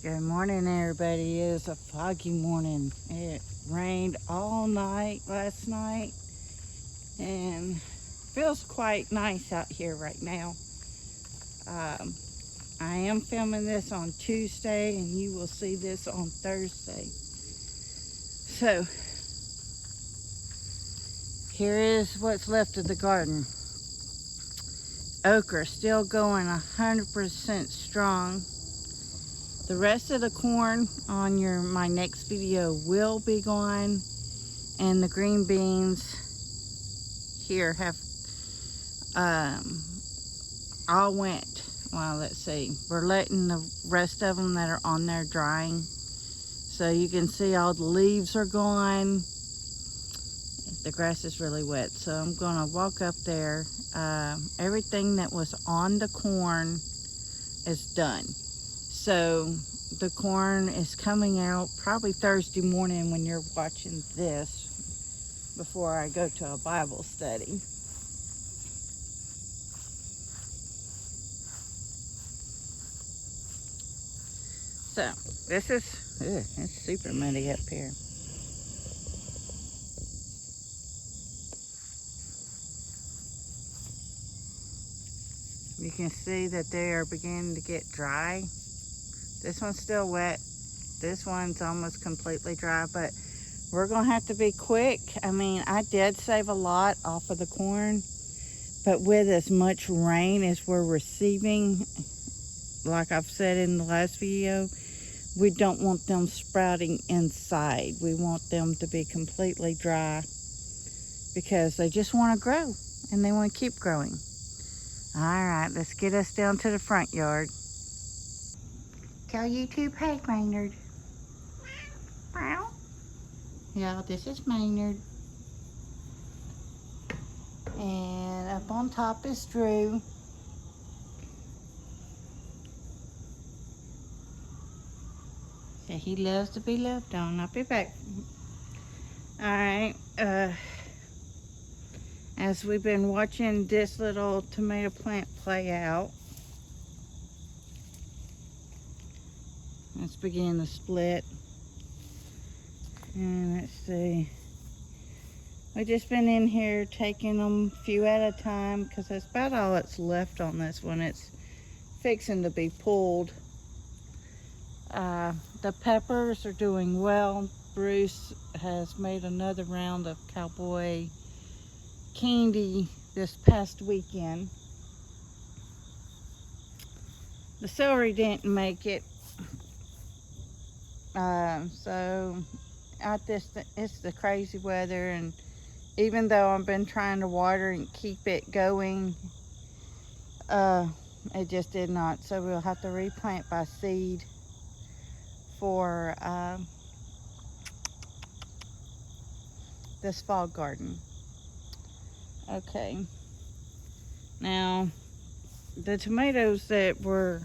Good morning, everybody. It is a foggy morning. It rained all night last night and feels quite nice out here right now. I am filming this on Tuesday and you will see this on Thursday. So, here is what's left of the garden. Okra still going 100% strong. The rest of the corn on my next video will be gone, and the green beans here have all went. Well, let's see. We're letting the rest of them that are on there drying, so you can see all the leaves are gone. The grass is really wet, so I'm gonna walk up there. Everything that was on the corn is done. So the corn is coming out probably Thursday morning when you're watching this, before I go to a Bible study. So this is, it's super muddy up here. You can see that they are beginning to get dry. This one's still wet. This one's almost completely dry, but we're gonna have to be quick. I mean, I did save a lot off of the corn, but with as much rain as we're receiving, like I've said in the last video, we don't want them sprouting inside. We want them to be completely dry because they just want to grow and they want to keep growing. All right, let's get us down to the front yard. Tell YouTube, hey Maynard. Meow. Yeah, this is Maynard. And up on top is Drew. So he loves to be loved on. I'll be back. Alright, as we've been watching this little tomato plant play out, let's begin to split. And let's see. We've just been in here taking them a few at a time because that's about all that's left on this one. It's fixing to be pulled. The peppers are doing well. Bruce has made another round of cowboy candy this past weekend. The celery didn't make it. So it's the crazy weather, and even though I've been trying to water and keep it going, it just did not. So we'll have to replant by seed for this fall garden. Okay, now the tomatoes that were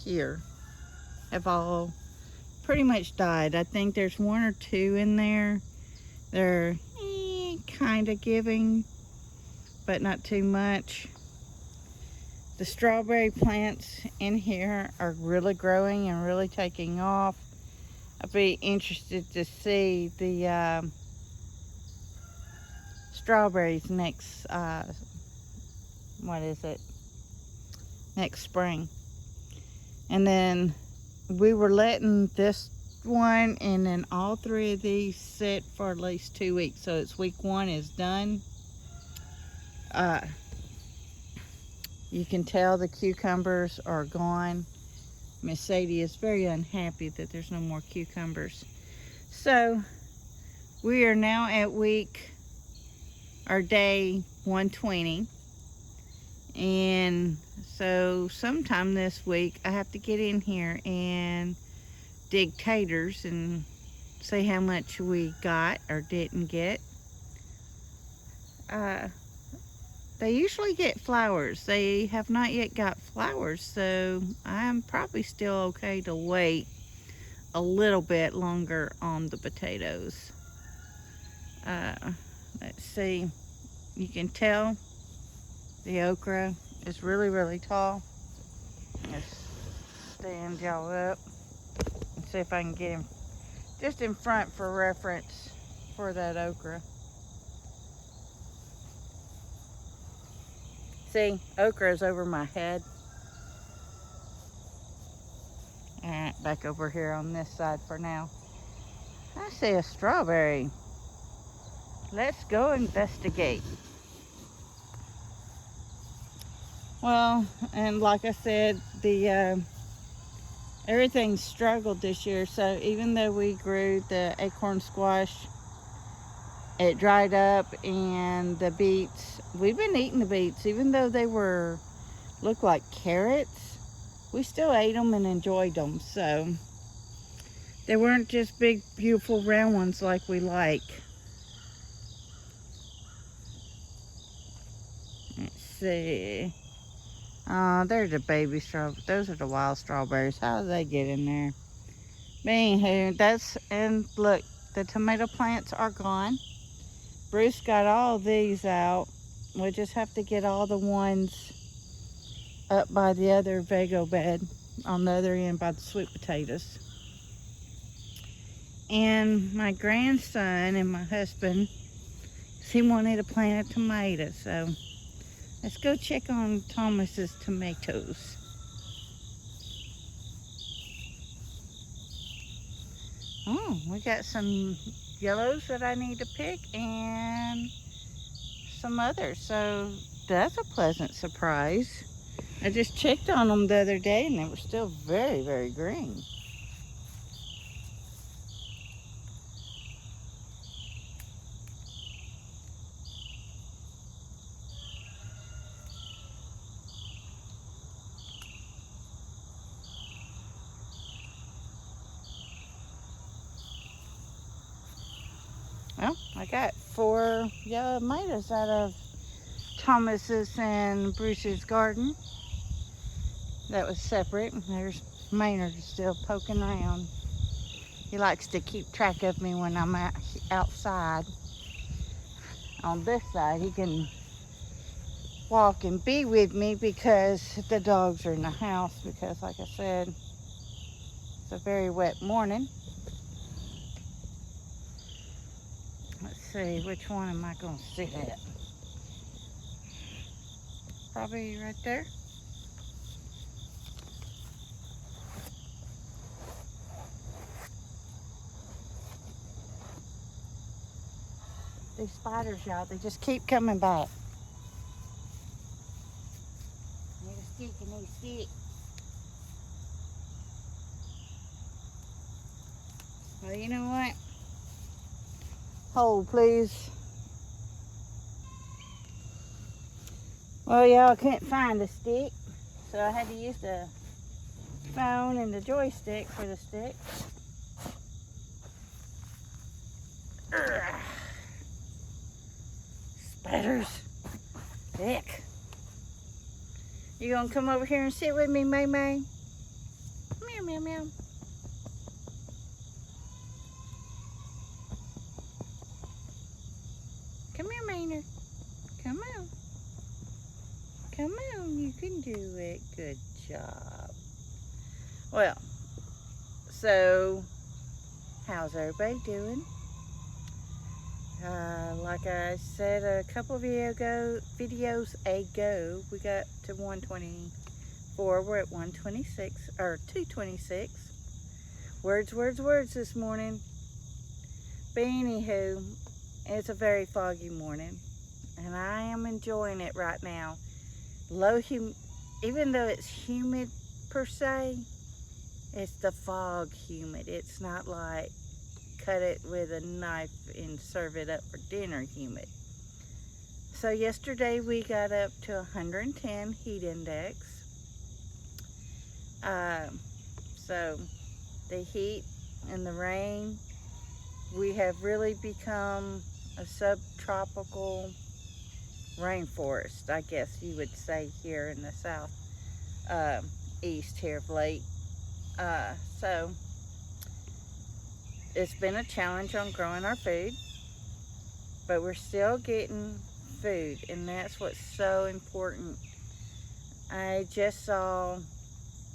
here have all pretty much died. I think there's one or two in there. They're kind of giving, but not too much. The strawberry plants in here are really growing and really taking off. I'd be interested to see the strawberries next, next spring. And then we were letting this one and then all three of these sit for at least 2 weeks. So it's week 1 is done. You can tell the cucumbers are gone. Miss Sadie is very unhappy that there's no more cucumbers. So we are now at day 120. And so sometime this week I have to get in here and dig taters and see how much we got or didn't get. They usually get flowers. They have not yet got flowers, so I'm probably still okay to wait a little bit longer on the potatoes. Let's see. You can tell the okra is really, really tall. Let's stand y'all up. Let's see if I can get him just in front for reference for that okra. See, okra is over my head. And back over here on this side for now. I see a strawberry. Let's go investigate. Well, and like I said, everything struggled this year. So even though we grew the acorn squash, it dried up, and the beets, we've been eating the beets, even though they looked like carrots. We still ate them and enjoyed them. So they weren't just big, beautiful round ones like we like. Let's see. There's a baby strawberry. Those are the wild strawberries. How do they get in there? But anywho, and look, the tomato plants are gone. Bruce got all these out. We'll just have to get all the ones up by the other Vago bed on the other end by the sweet potatoes. And my grandson and my husband, he wanted to plant a tomato, so let's go check on Thomas's tomatoes. Oh, we got some yellows that I need to pick and some others, so that's a pleasant surprise. I just checked on them the other day and they were still very, very green. Well, I got 4 yellow tomatoes out of Thomas's and Bruce's garden. That was separate. There's Maynard still poking around. He likes to keep track of me when I'm outside. On this side, he can walk and be with me because the dogs are in the house. Because, like I said, it's a very wet morning. Let's see, which one am I going to sit at? Probably right there. These spiders, y'all, they just keep coming back. Need a stick, I need a stick. Well, you know what? Hold, please. Well, y'all, couldn't find the stick, so I had to use the phone and the joystick for the stick. Urgh. Spiders. Heck. You gonna come over here and sit with me, May May? Meow, meow, meow. Come here, Maynard. Come on. Come on, you can do it. Good job. Well, so how's everybody doing? Like I said a couple of videos ago, we got to 124. We're at 126 or 226. Words this morning. But anywho, it's a very foggy morning, and I am enjoying it right now. Even though it's humid per se, it's the fog humid. It's not like cut it with a knife and serve it up for dinner humid. So yesterday we got up to 110 heat index. So the heat and the rain, we have really become a subtropical rainforest, I guess you would say, here in the south east here of late. So it's been a challenge on growing our food, but we're still getting food, and that's what's so important. I just saw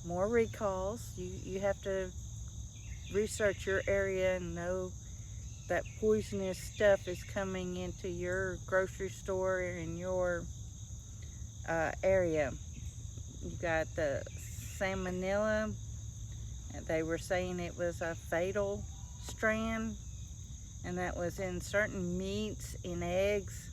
more recalls. You have to research your area and know that poisonous stuff is coming into your grocery store in your area. You got the salmonella. They were saying it was a fatal strand, and that was in certain meats, in eggs.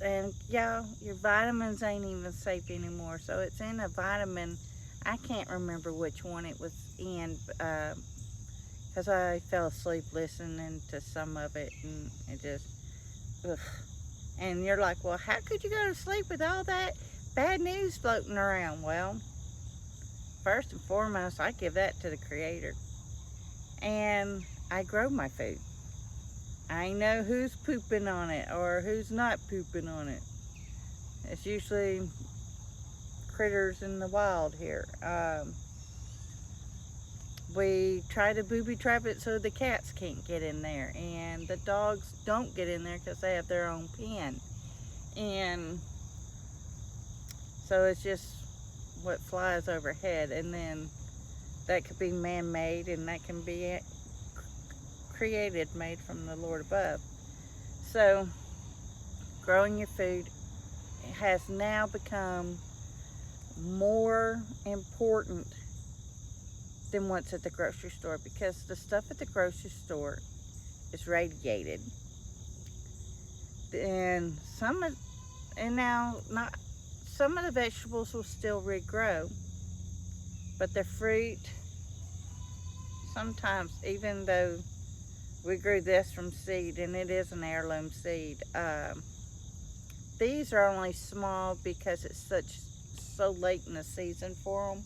And yeah, your vitamins ain't even safe anymore. So it's in a vitamin. I can't remember which one it was in, because I fell asleep listening to some of it, and it just, ugh. And you're like, well, how could you go to sleep with all that bad news floating around? Well, first and foremost, I give that to the Creator. And I grow my food. I know who's pooping on it or who's not pooping on it. It's usually critters in the wild here. We try to booby trap it so the cats can't get in there, and the dogs don't get in there because they have their own pen. And so it's just what flies overhead, and then that could be man-made, and that can be created, made from the Lord above. So growing your food has now become more important than what's at the grocery store, because the stuff at the grocery store is radiated. And some of the vegetables will still regrow, but the fruit, sometimes, even though we grew this from seed and it is an heirloom seed, these are only small because it's so late in the season for them.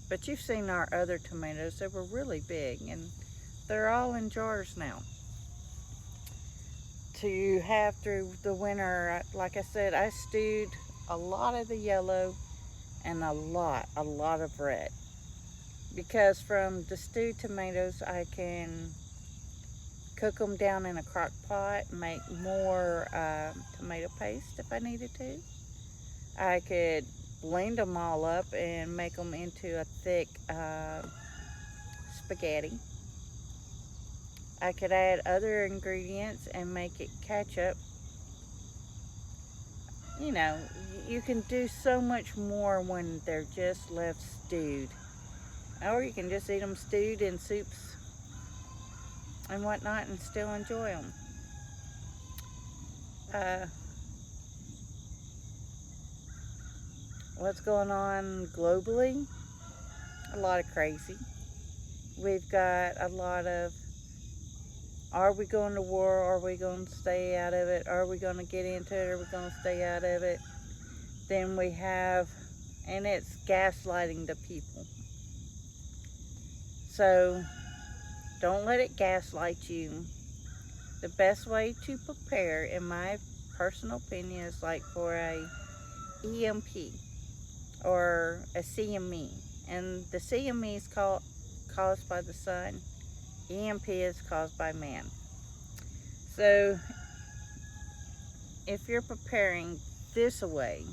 But you've seen our other tomatoes. They were really big, and they're all in jars now to have through the winter. Like I said, I stewed a lot of the yellow and a lot of red, because from the stewed tomatoes I can cook them down in a crock pot, make more tomato paste if I needed to. I could blend them all up and make them into a thick spaghetti. I could add other ingredients and make it ketchup. You know, you can do so much more when they're just left stewed. Or you can just eat them stewed in soups and whatnot and still enjoy them. What's going on globally? A lot of crazy. We've got a lot of, are we going to war? Are we going to stay out of it? Are we going to get into it? Are we going to stay out of it? Then we have, and it's gaslighting the people. So don't let it gaslight you. The best way to prepare, in my personal opinion, is like for a EMP or a CME. And the CME is caused by the sun. EMP is caused by man. So if you're preparing this away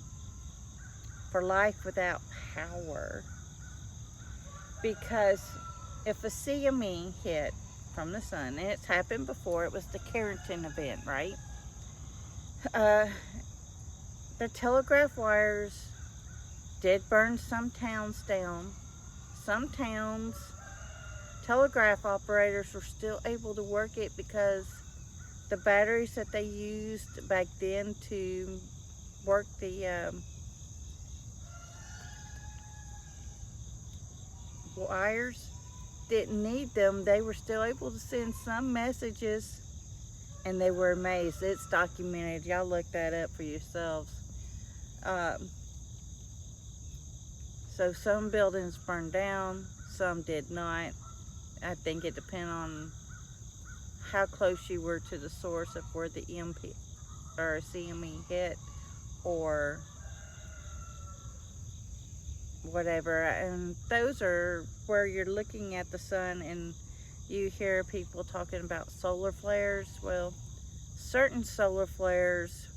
for life without power, because if a CME hit from the sun, and it's happened before, it was the Carrington event, right? The telegraph wires did burn some towns down. Some towns, telegraph operators were still able to work it because the batteries that they used back then to work the wires didn't need them. They were still able to send some messages, and they were amazed. It's documented. Y'all look that up for yourselves. So some buildings burned down, some did not. I think it depends on how close you were to the source of where the EMP or CME hit, or whatever. And those are where you're looking at the sun and you hear people talking about solar flares. Well, certain solar flares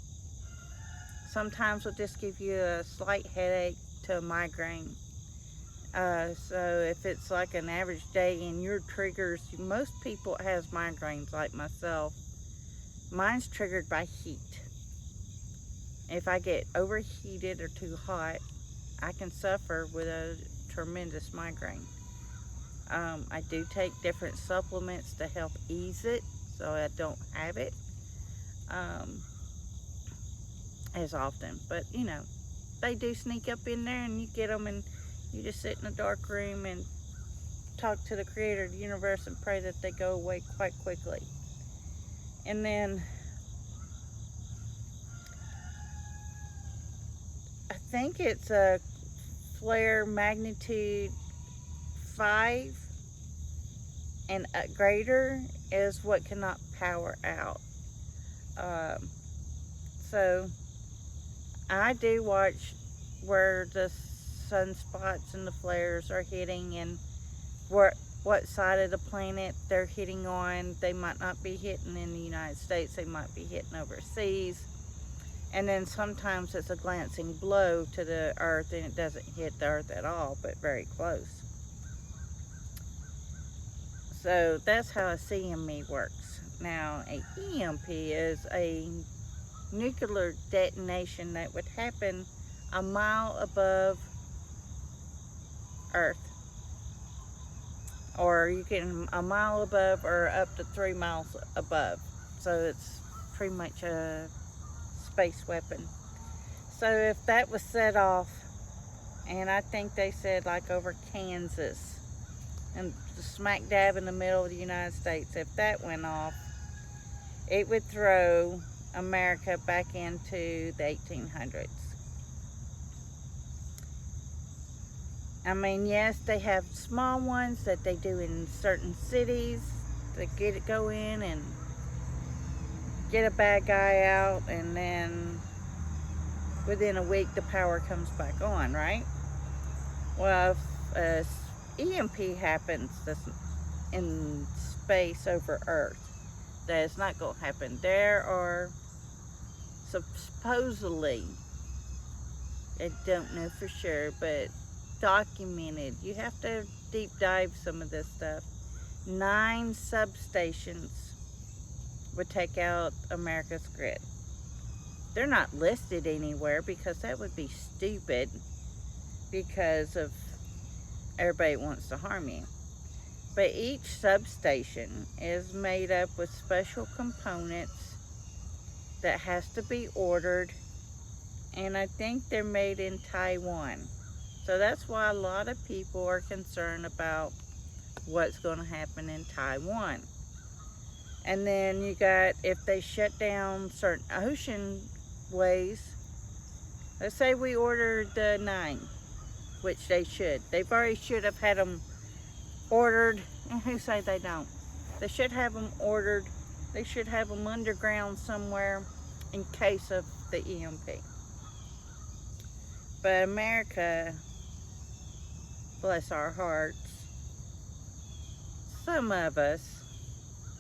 sometimes will just give you a slight headache to a migraine. So if it's like an average day and your triggers, most people has migraines like myself. Mine's triggered by heat. If I get overheated or too hot, I can suffer with a tremendous migraine. I do take different supplements to help ease it so I don't have it as often. But you know, they do sneak up in there and you get them, and you just sit in a dark room and talk to the creator of the universe and pray that they go away quite quickly. And then I think it's a flare magnitude 5 and greater is what cannot power out. So I do watch where the sunspots and the flares are hitting, and what side of the planet they're hitting on. They might not be hitting in the United States, they might be hitting overseas. And then sometimes it's a glancing blow to the earth and it doesn't hit the earth at all, but very close. So that's how a CME works. Now, a EMP is a nuclear detonation that would happen a mile above Earth. Or you can a mile above or up to 3 miles above. So it's pretty much a space weapon. So if that was set off, and I think they said like over Kansas, and smack dab in the middle of the United States, if that went off, it would throw America back into the 1800s. I mean, yes, they have small ones that they do in certain cities that go in and get a bad guy out, and then within a week the power comes back on, right? Well, if EMP happens that's in space over Earth, that is not going to happen. There are supposedly, I don't know for sure, but documented, you have to deep dive some of this stuff, 9 substations would take out America's grid. They're not listed anywhere because that would be stupid, because of everybody wants to harm you. But each substation is made up with special components that has to be ordered, and I think they're made in Taiwan. So that's why a lot of people are concerned about what's going to happen in Taiwan. And then you got, if they shut down certain ocean ways, let's say we ordered the 9, which they should. They've already should have had them ordered. And who say they don't? They should have them ordered. They should have them underground somewhere in case of the EMP. But America, bless our hearts, some of us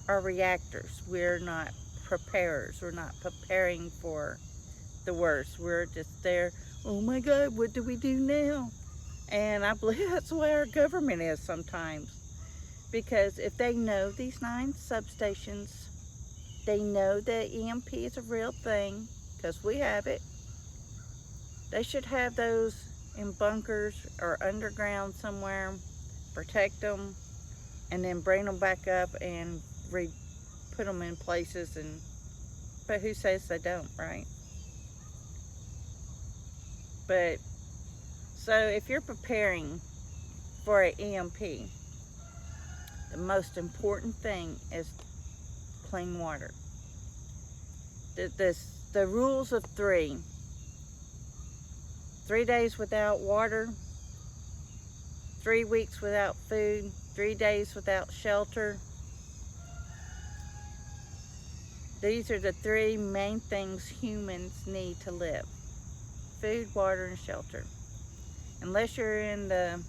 are reactors. We're not preparers. We're not preparing for the worst. We're just there, oh my God, what do we do now? And I believe that's the way our government is sometimes. Because if they know these 9 substations, they know that EMP is a real thing, because we have it. They should have those in bunkers or underground somewhere, protect them, and then bring them back up and put them in places. But who says they don't, right? But so if you're preparing for an EMP, the most important thing is clean water. The rules of 3 days without water, 3 weeks without food, 3 days without shelter. These are the 3 main things humans need to live: food, water, and shelter. Unless you're in the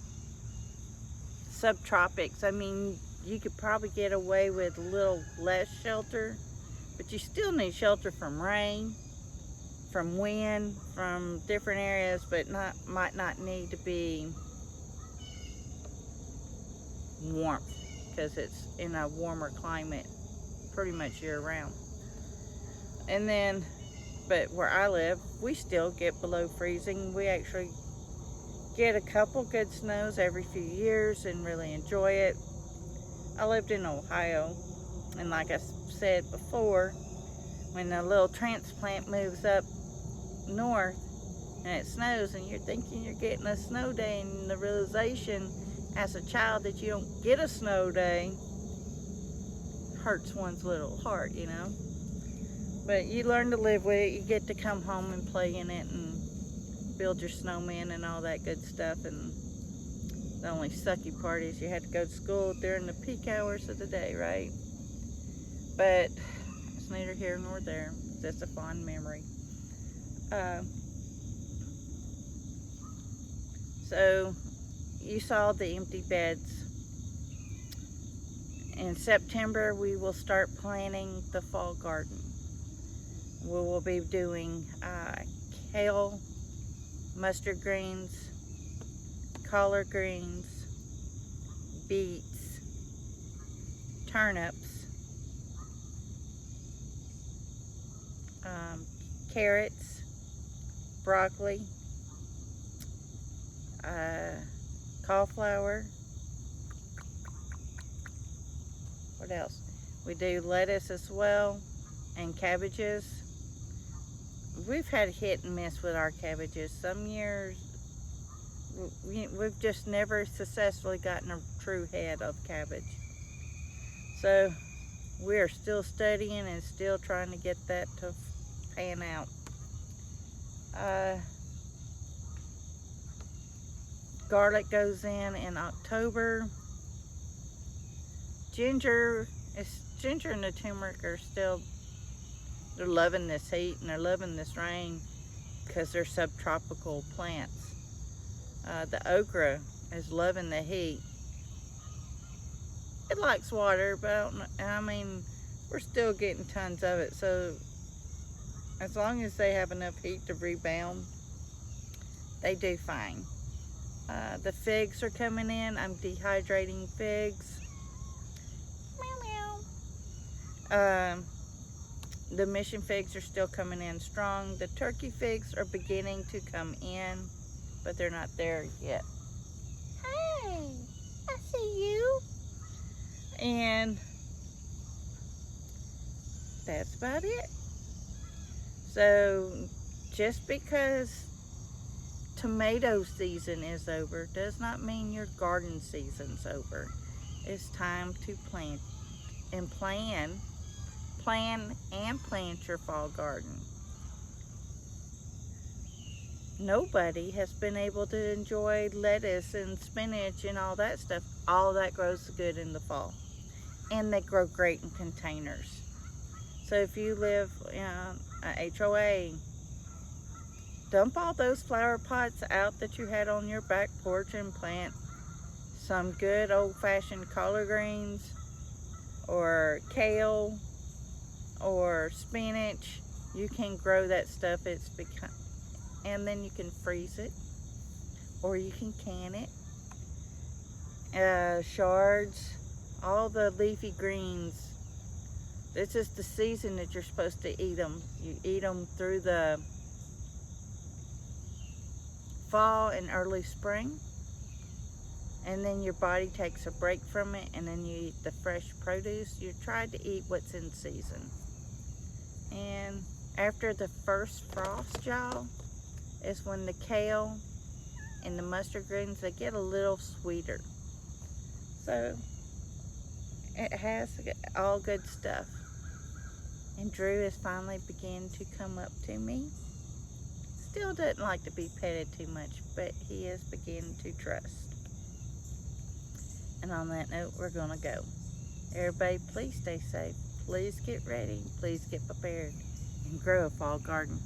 subtropics, I mean, you could probably get away with a little less shelter, but you still need shelter from rain, from wind, from different areas, but might not need to be warmth because it's in a warmer climate pretty much year round. And then, but where I live, we still get below freezing. We actually get a couple good snows every few years and really enjoy it. I lived in Ohio, and like I said before, when a little transplant moves up north and it snows and you're thinking you're getting a snow day, and the realization as a child that you don't get a snow day hurts one's little heart, you know. But you learn to live with it. You get to come home and play in it and build your snowman and all that good stuff. And the only sucky part is you had to go to school during the peak hours of the day, right? But it's neither here nor there. It's just a fond memory. So you saw the empty beds. In September, we will start planting the fall garden. We will be doing kale, mustard greens, collard greens, beets, turnips, carrots, broccoli, cauliflower. What else? We do lettuce as well, and cabbages. We've had hit and miss with our cabbages. Some years we've just never successfully gotten a true head of cabbage. So we're still studying and still trying to get that to pan out. Garlic goes in October. Ginger and the turmeric are still, they're loving this heat and they're loving this rain because they're subtropical plants. The okra is loving the heat. It likes water, but I mean, we're still getting tons of it. So as long as they have enough heat to rebound, they do fine. The figs are coming in. I'm dehydrating figs. Meow meow. The mission figs are still coming in strong. The turkey figs are beginning to come in, but they're not there yet. Hey, I see you. And that's about it. So just because tomato season is over does not mean your garden season's over. It's time to plant and plan and plant your fall garden. Nobody has been able to enjoy lettuce and spinach and all that stuff. All that grows good in the fall, and they grow great in containers. So if you live in a HOA, dump all those flower pots out that you had on your back porch and plant some good old-fashioned collard greens or kale or spinach. You can grow that stuff. And then you can freeze it, or you can can it. Shards, all the leafy greens. This is the season that you're supposed to eat them. You eat them through the fall and early spring, and then your body takes a break from it, and then you eat the fresh produce. You try to eat what's in season. And after the first frost, y'all, is when the kale and the mustard greens, they get a little sweeter. So it has all good stuff. And Drew is finally beginning to come up to me. Still doesn't like to be petted too much, but he is beginning to trust. And on that note, we're gonna go. Everybody, please stay safe. Please get ready. Please get prepared and grow a fall garden.